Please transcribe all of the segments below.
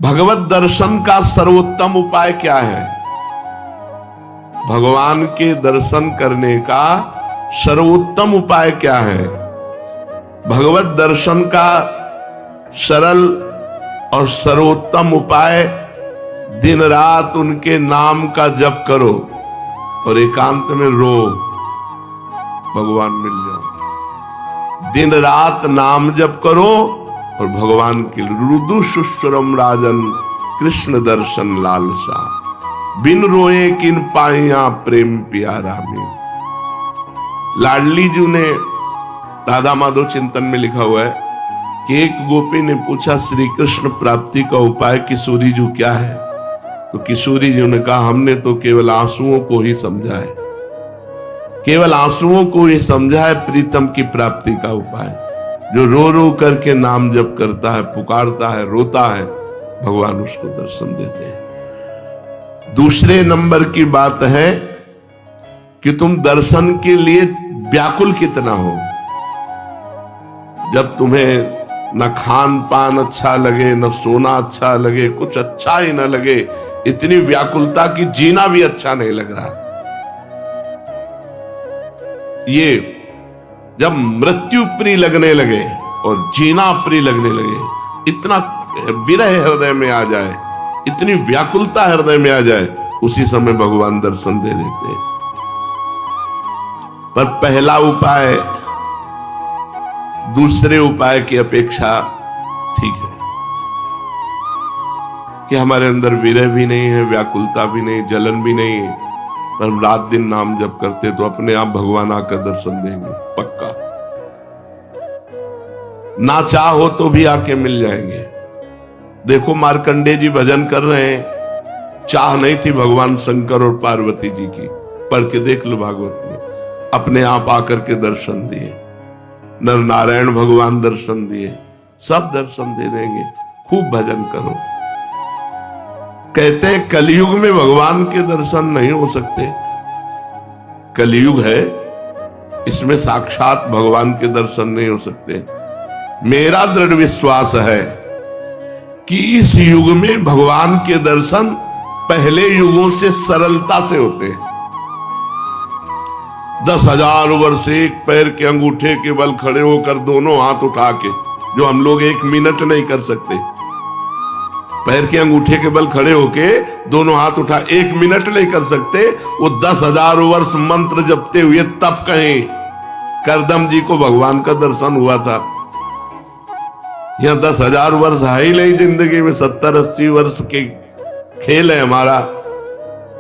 भगवत दर्शन का सर्वोत्तम उपाय क्या है? भगवान के दर्शन करने का सर्वोत्तम उपाय क्या है? भगवत दर्शन का सरल और सर्वोत्तम उपाय दिन रात उनके नाम का जप करो और एकांत में रो, भगवान मिल जाओ। दिन रात नाम जप करो और भगवान के रुदु सुश्रम राजन कृष्ण दर्शन लालसा, बिन रोए किन पाइया प्रेम प्यारा में। लाडली जी ने राधा माधव चिंतन में लिखा हुआ है कि एक गोपी ने पूछा श्री कृष्ण प्राप्ति का उपाय किशोरी जी क्या है? तो किशोरी जी ने कहा हमने तो केवल आंसुओं को ही समझा है, केवल आंसुओं को ही समझा है प्रीतम की प्राप्ति का उपाय। जो रो रो करके नाम जप करता है, पुकारता है, रोता है, भगवान उसको दर्शन देते हैं। दूसरे नंबर की बात है कि तुम दर्शन के लिए व्याकुल कितना हो। जब तुम्हें न खान पान अच्छा लगे, न सोना अच्छा लगे, कुछ अच्छा ही न लगे, इतनी व्याकुलता की जीना भी अच्छा नहीं लग रहा। ये जब मृत्यु प्रिय लगने लगे और जीना प्रिय लगने लगे, इतना विरह हृदय में आ जाए, इतनी व्याकुलता हृदय में आ जाए, उसी समय भगवान दर्शन दे देते हैं। पर पहला उपाय दूसरे उपाय की अपेक्षा ठीक है कि हमारे अंदर विरह भी नहीं है, व्याकुलता भी नहीं, जलन भी नहीं है, पर हम रात दिन नाम जप करते तो अपने आप भगवान आकर दर्शन देंगे, पक्का। ना चाहो तो भी आके मिल जाएंगे। देखो मार्कंडेय जी भजन कर रहे हैं, चाह नहीं थी भगवान शंकर और पार्वती जी की, पढ़ के देख लो भागवत में, अपने आप आकर के दर्शन दिए। नर नारायण भगवान दर्शन दिए, सब दर्शन दे देंगे। खूब भजन करो। कहते हैं कलयुग में भगवान के दर्शन नहीं हो सकते। कलयुग है, इसमें साक्षात भगवान के दर्शन नहीं हो सकते। मेरा दृढ़ विश्वास है कि इस युग में भगवान के दर्शन पहले युगों से सरलता से होते हैं। 10,000 वर्ष एक पैर के अंगूठे के बल खड़े होकर दोनों हाथ उठा के, जो हम लोग 1 मिनट नहीं कर सकते, पैर के अंगूठे के बल खड़े होके दोनों हाथ उठा 1 मिनट नहीं कर सकते, वो 10,000 वर्ष मंत्र जपते हुए तब कहीं करदम जी को भगवान का दर्शन हुआ था। यहां 10,000 वर्ष है ही नहीं जिंदगी में, 70-80 वर्ष के खेल है हमारा।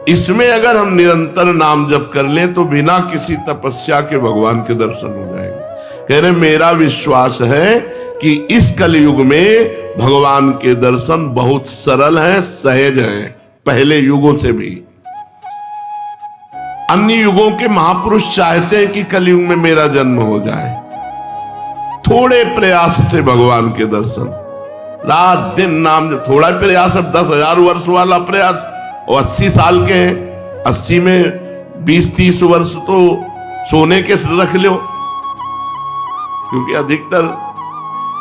इसमें अगर हम निरंतर नाम जप कर लें तो बिना किसी तपस्या के भगवान के दर्शन हो जाएंगे। कह रहे मेरा विश्वास है कि इस कलयुग में भगवान के दर्शन बहुत सरल हैं, सहज हैं, पहले युगों से भी। अन्य युगों के महापुरुष चाहते हैं कि कलयुग में मेरा जन्म हो जाए, थोड़े प्रयास से भगवान के दर्शन, रात दिन नाम, थोड़ा प्रयास, अब 10,000 वर्ष वाला प्रयास, और 80 साल के हैं, 80 में 20-30 वर्ष तो सोने के रख लो, क्योंकि अधिकतर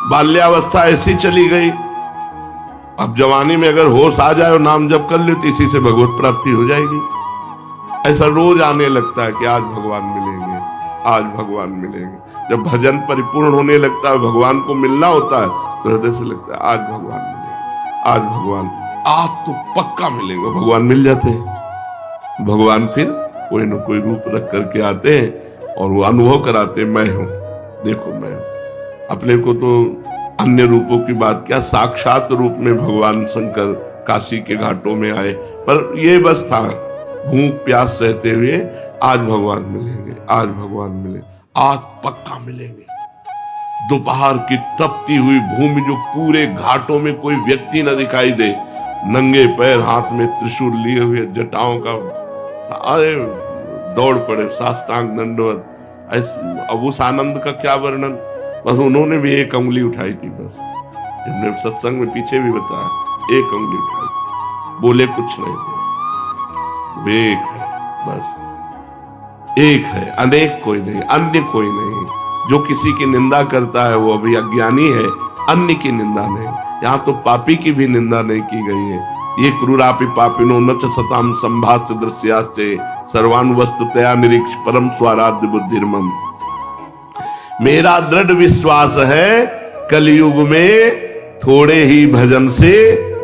बाल्यावस्था ऐसी चली गई। अब जवानी में अगर होश आ जाए और नाम जप कर ले तो इसी से भगवत प्राप्ति हो जाएगी। ऐसा रोज आने लगता है कि आज भगवान मिलेंगे, आज भगवान मिलेंगे। जब भजन परिपूर्ण होने लगता है, भगवान को मिलना होता है, तो हृदय से लगता है आज भगवान मिलेंगे, आज भगवान, आज तो पक्का मिलेंगे। भगवान मिल जाते हैं। भगवान फिर कोई न कोई रूप रख करके आते हैं और वो अनुभव कराते हैं, मैं हूं, देखो मैं हूं। अपने को तो अन्य रूपों की बात क्या, साक्षात रूप में भगवान शंकर काशी के घाटों में आए, पर ये बस था भूख प्यास सहते हुए, आज भगवान मिलेंगे, आज भगवान मिलेंगे, आज पक्का मिलेंगे। दोपहर की तपती हुई भूमि, जो पूरे घाटों में कोई व्यक्ति न दिखाई दे, नंगे पैर, हाथ में त्रिशूल लिए हुए, जटाओं का, अरे दौड़ पड़े, साष्टांग दंडवत। अब उस आनंद का क्या वर्णन, बस उन्होंने भी 1 उंगली उठाई थी, बस हमने सत्संग में पीछे भी बताया, 1 उंगली उठाई थी, बोले कुछ नहीं थे। एक है, बस एक है, अनेक कोई नहीं, अन्य कोई नहीं। जो किसी की निंदा करता है वो अभी अज्ञानी है, अन्य की निंदा नहीं। यहां तो पापी की भी निंदा नहीं की गई है। ये क्रूरापि पापिनो न च सताम संभाष्य दृश्यास्ते सर्वानुवस्तुतया निरीक्ष परम स्वाराध्य बुद्धिर्मम। मेरा दृढ़ विश्वास है कलयुग में थोड़े ही भजन से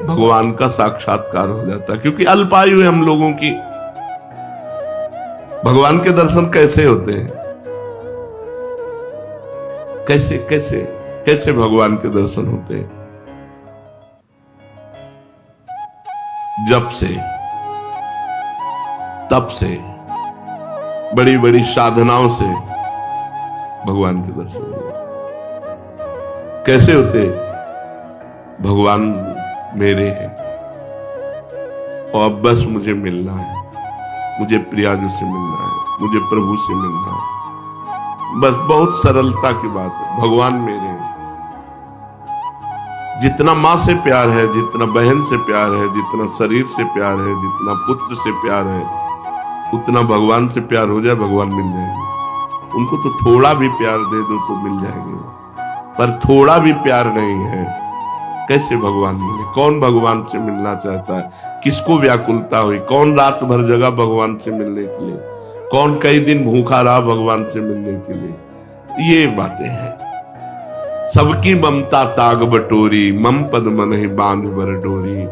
भगवान का साक्षात्कार हो जाता है, क्योंकि अल्पायु है हम लोगों की। भगवान के दर्शन कैसे होते हैं? कैसे कैसे कैसे भगवान के दर्शन होते हैं? जब से तब से बड़ी बड़ी साधनाओं से भगवान के दर्शन हुए। कैसे होते? भगवान मेरे हैं और अब बस मुझे मिलना है, मुझे प्रियाजू से मिलना है, मुझे प्रभु से मिलना है। बस बहुत सरलता की बात है। भगवान मेरे हैं। जितना माँ से प्यार है, जितना बहन से प्यार है, जितना शरीर से प्यार है, जितना पुत्र से प्यार है, उतना भगवान से प्यार हो जाए, भगवान मिल जाएंगे। उनको तो थोड़ा भी प्यार दे दो तो मिल जाएंगे, पर थोड़ा भी प्यार नहीं है, कैसे भगवान मिले? कौन भगवान से मिलना चाहता है? किसको व्याकुलता हुई? कौन रात भर जगा भगवान से मिलने के लिए? कौन कई दिन भूखा रहा भगवान से मिलने के लिए? ये बातें हैं। सबकी ममता ताग बटोरी, मम पद मन ही बांध बर डोरी।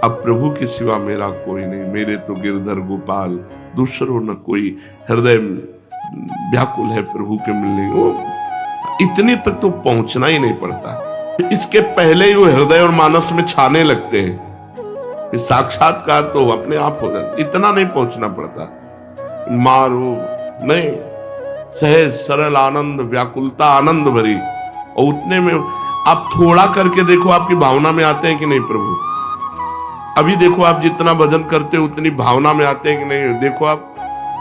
अब प्रभु के सिवा मेरा कोई नहीं, मेरे तो गिरधर गोपाल, दूसरों न कोई। हृदय व्याकुल है प्रभु के मिलने को। इतनी तक तो पहुंचना ही नहीं पड़ता, इसके पहले ही वो हृदय और मानस में छाने लगते हैं। फिर साक्षात्कार तो अपने आप हो जाता, इतना नहीं पहुंचना पड़ता। मारो नहीं, सहज सरल आनंद, व्याकुलता आनंद भरी, और उतने में आप थोड़ा करके देखो, आपकी भावना में आते हैं कि नहीं प्रभु? अभी देखो आप जितना भजन करते हो उतनी भावना में आते हैं कि नहीं? देखो आप,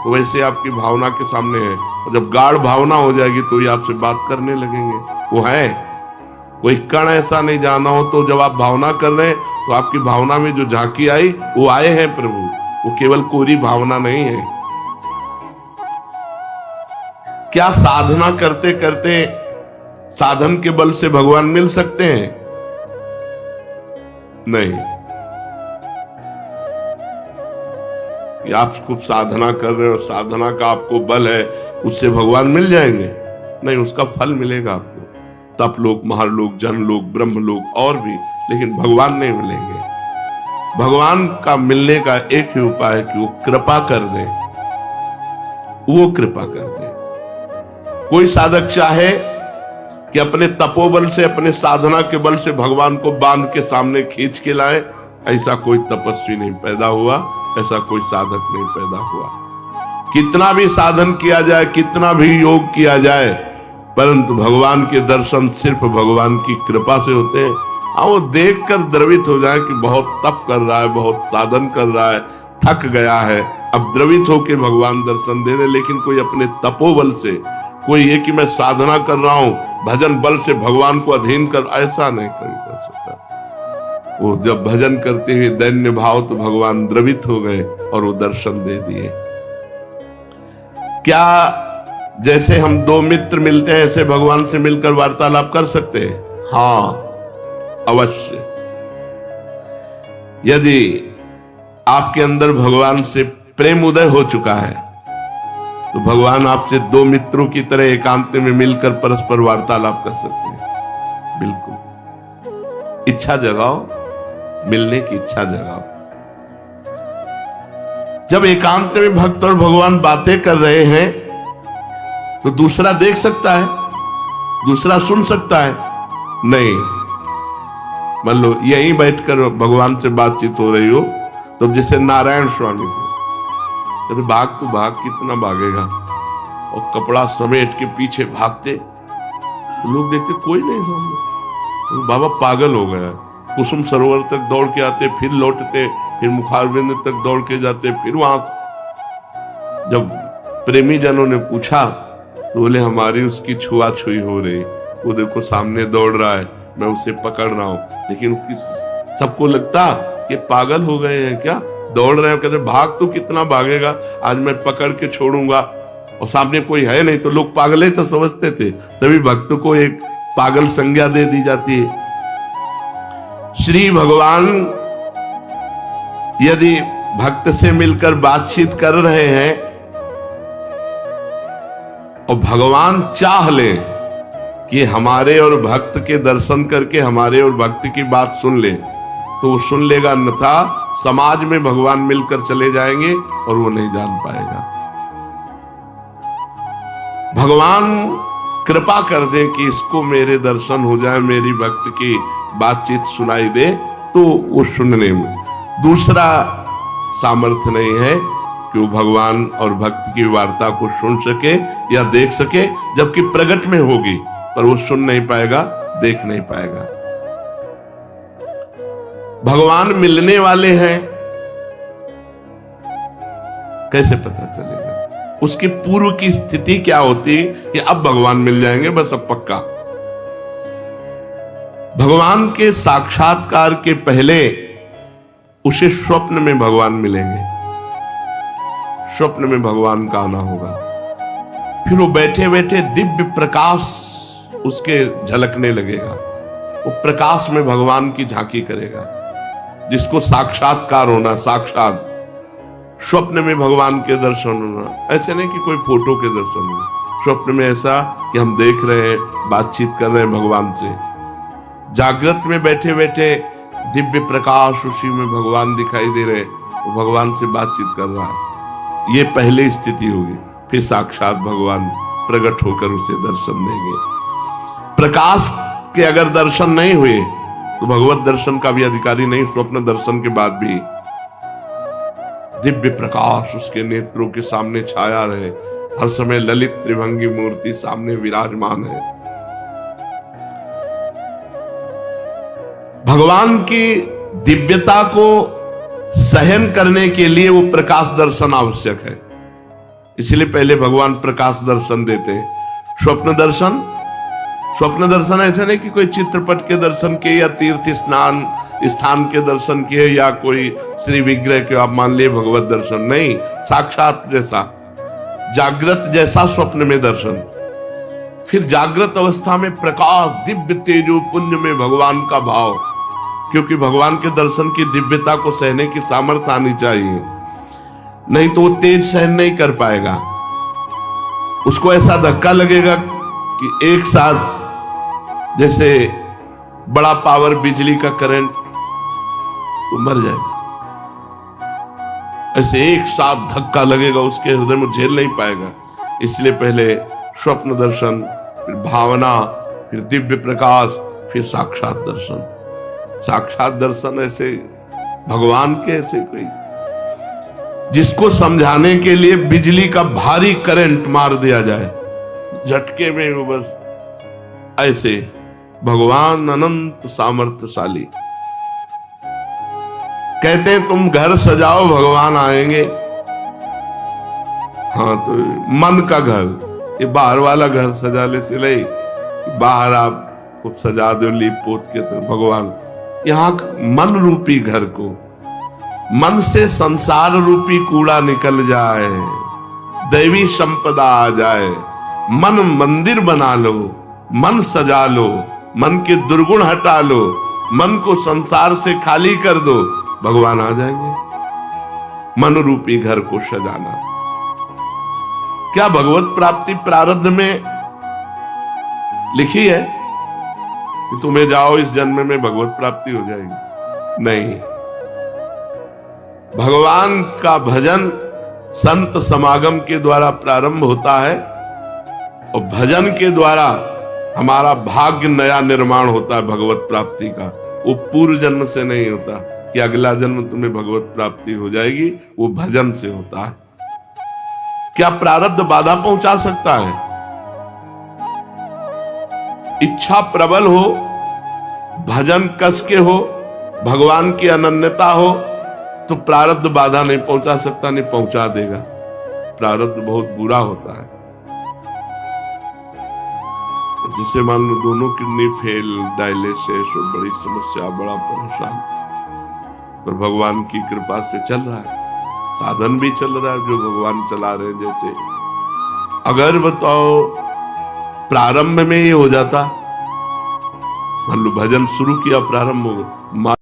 तो वैसे आपकी भावना के सामने है। और जब गाढ़ भावना हो जाएगी तो ये आपसे बात करने लगेंगे। वो है, कोई कण ऐसा नहीं जाना हो तो जब आप भावना कर रहे हैं तो आपकी भावना में जो झांकी आई वो आए हैं प्रभु। वो केवल कोरी भावना नहीं है। क्या साधना करते करते साधन के बल से भगवान मिल सकते हैं? नहीं। आप खूब साधना कर रहे हो, साधना का आपको बल है, उससे भगवान मिल जाएंगे? नहीं, उसका फल मिलेगा आपको, तप लोक, महालोक, जनलोक, ब्रह्मलोक और भी, लेकिन भगवान नहीं मिलेंगे। भगवान का मिलने का एक ही उपाय है कि वो कृपा कर दे, वो कृपा कर दे। कोई साधक चाहे कि अपने तपोबल से, अपने साधना के बल से भगवान को बांध के सामने खींच के लाए, ऐसा कोई तपस्वी नहीं पैदा हुआ, ऐसा कोई साधक नहीं पैदा हुआ। कितना भी साधन किया जाए, कितना भी योग किया जाए, परंतु भगवान के दर्शन सिर्फ भगवान की कृपा से होते हैं। हाँ, वो देखकर द्रवित हो जाए कि बहुत तप कर रहा है, बहुत साधन कर रहा है, थक गया है, अब द्रवित होके भगवान दर्शन दे रहे। लेकिन कोई अपने तपोबल से, कोई ये कि मैं साधना कर रहा हूं, भजन बल से भगवान को अधीन कर, ऐसा नहीं कर सकता। वो जब भजन करते हुए दैन्य भाव, तो भगवान द्रवित हो गए और वो दर्शन दे दिए। क्या जैसे हम दो मित्र मिलते हैं ऐसे भगवान से मिलकर वार्तालाप कर सकते हैं? हाँ, अवश्य। यदि आपके अंदर भगवान से प्रेम उदय हो चुका है तो भगवान आपसे दो मित्रों की तरह एकांत में मिलकर परस्पर वार्तालाप कर सकते हैं। बिल्कुल, इच्छा जगाओ, मिलने की इच्छा जगाओ। जब एकांत में भक्त और भगवान बातें कर रहे हैं तो दूसरा देख सकता है, दूसरा सुन सकता है? नहीं। मान लो यहीं बैठकर भगवान से बातचीत हो रही हो, तो जैसे नारायण स्वामी थे, अरे भाग तो भाग, कितना भागेगा, और कपड़ा समेट के पीछे भागते, तो लोग देखते कोई नहीं सामने, तो बाबा पागल हो गया। कुसुम सरोवर तक दौड़ के आते, फिर लौटते, फिर मुखारबिंद तक दौड़ के जाते, फिर वहां। जब प्रेमी जनों ने पूछा तो बोले हमारी उसकी छुआछुई हो रही, वो देखो सामने दौड़ रहा है, मैं उसे पकड़ रहा हूं। लेकिन सबको लगता कि पागल हो गए हैं क्या, दौड़ रहे हैं। कहते भाग तो कितना भागेगा, आज मैं पकड़ के छोड़ूंगा, और सामने कोई है नहीं, तो लोग पागल ही तो समझते थे। तभी भक्त को एक पागल संज्ञा दे दी जाती है। श्री भगवान यदि भक्त से मिलकर बातचीत कर रहे हैं और भगवान चाह ले कि हमारे और भक्त के दर्शन करके हमारे और भक्त की बात सुन ले, तो वो सुन लेगा, अन्यथा समाज में भगवान मिलकर चले जाएंगे और वो नहीं जान पाएगा। भगवान कृपा कर दें कि इसको मेरे दर्शन हो जाए, मेरी भक्त की बातचीत सुनाई दे, तो वो सुनने में दूसरा सामर्थ्य नहीं है कि वो भगवान और भक्त की वार्ता को सुन सके या देख सके, जबकि प्रकट में होगी पर वो सुन नहीं पाएगा, देख नहीं पाएगा। भगवान मिलने वाले हैं, कैसे पता चलेगा? उसकी पूर्व की स्थिति क्या होती कि अब भगवान मिल जाएंगे, बस अब पक्का। भगवान के साक्षात्कार के पहले उसे स्वप्न में भगवान मिलेंगे, स्वप्न में भगवान का आना होगा। फिर वो बैठे बैठे दिव्य प्रकाश उसके झलकने लगेगा, वो प्रकाश में भगवान की झांकी करेगा, जिसको साक्षात्कार होना, साक्षात स्वप्न में भगवान के दर्शन होना। ऐसे नहीं कि कोई फोटो के दर्शन हो, स्वप्न में ऐसा कि हम देख रहे हैं, बातचीत कर रहे हैं भगवान से। जागृत में बैठे बैठे दिव्य प्रकाश, उसी में भगवान दिखाई दे रहे, वो भगवान से बातचीत कर रहा है। ये पहले स्थिति होगी, फिर साक्षात भगवान प्रकट होकर उसे दर्शन देंगे। प्रकाश के अगर दर्शन नहीं हुए तो भगवत दर्शन का भी अधिकारी नहीं। स्वप्न दर्शन के बाद भी दिव्य प्रकाश उसके नेत्रों के सामने छाया रहे, हर समय ललित त्रिभंगी मूर्ति सामने विराजमान है। भगवान की दिव्यता को सहन करने के लिए वो प्रकाश दर्शन आवश्यक है, इसलिए पहले भगवान प्रकाश दर्शन देते हैं। स्वप्न दर्शन, स्वप्न दर्शन ऐसा नहीं कि कोई चित्रपट के दर्शन किए या तीर्थ स्नान स्थान के दर्शन किए या कोई श्री विग्रह के आप मान लिए भगवत दर्शन, नहीं। साक्षात जैसा, जागृत जैसा स्वप्न में दर्शन, फिर जागृत अवस्था में प्रकाश, दिव्य तेजो पुंज में भगवान का भाव, क्योंकि भगवान के दर्शन की दिव्यता को सहने की सामर्थ्य आनी चाहिए, नहीं तो वो तेज सहन नहीं कर पाएगा। उसको ऐसा धक्का लगेगा कि एक साथ जैसे बड़ा पावर बिजली का करंट, तो मर जाएगा। ऐसे एक साथ धक्का लगेगा उसके हृदय में, झेल नहीं पाएगा। इसलिए पहले स्वप्न दर्शन, फिर भावना, फिर दिव्य प्रकाश, फिर साक्षात दर्शन। साक्षात दर्शन ऐसे भगवान के, ऐसे कोई जिसको समझाने के लिए बिजली का भारी करंट मार दिया जाए, झटके में वो बस ऐसे। भगवान अनंत सामर्थ्यशाली, कहते हैं तुम घर सजाओ भगवान आएंगे। हाँ, तो मन का घर, ये बाहर वाला घर सजाने से नहीं, बाहर आप खूब सजा दो लीप पोत के, तो भगवान यहाँ मन रूपी घर को, मन से संसार रूपी कूड़ा निकल जाए, दैवी संपदा आ जाए, मन मंदिर बना लो, मन सजा लो, मन के दुर्गुण हटा लो, मन को संसार से खाली कर दो, भगवान आ जाएंगे। मन रूपी घर को सजाना। क्या भगवत प्राप्ति प्रारब्ध में लिखी है कि तुम्हें जाओ इस जन्म में भगवत प्राप्ति हो जाएगी? नहीं। भगवान का भजन संत समागम के द्वारा प्रारंभ होता है और भजन के द्वारा हमारा भाग्य नया निर्माण होता है भगवत प्राप्ति का। वो पूर्व जन्म से नहीं होता कि अगला जन्म तुम्हें भगवत प्राप्ति हो जाएगी, वो भजन से होता है। क्या प्रारब्ध बाधा पहुंचा सकता है? इच्छा प्रबल हो, भजन कस के हो, भगवान की अनन्यता हो, तो प्रारब्ध बाधा नहीं पहुंचा सकता, नहीं पहुंचा देगा। प्रारब्ध बहुत बुरा होता है। जिसे मान लो दोनों किडनी फेल, डायलिसिस, बड़ी समस्या, बड़ा परेशान, पर भगवान की कृपा से चल रहा है, साधन भी चल रहा है जो भगवान चला रहे हैं। जैसे अगर बताओ प्रारंभ में ये हो जाता मान लो भजन शुरू किया, प्रारंभ हो गया।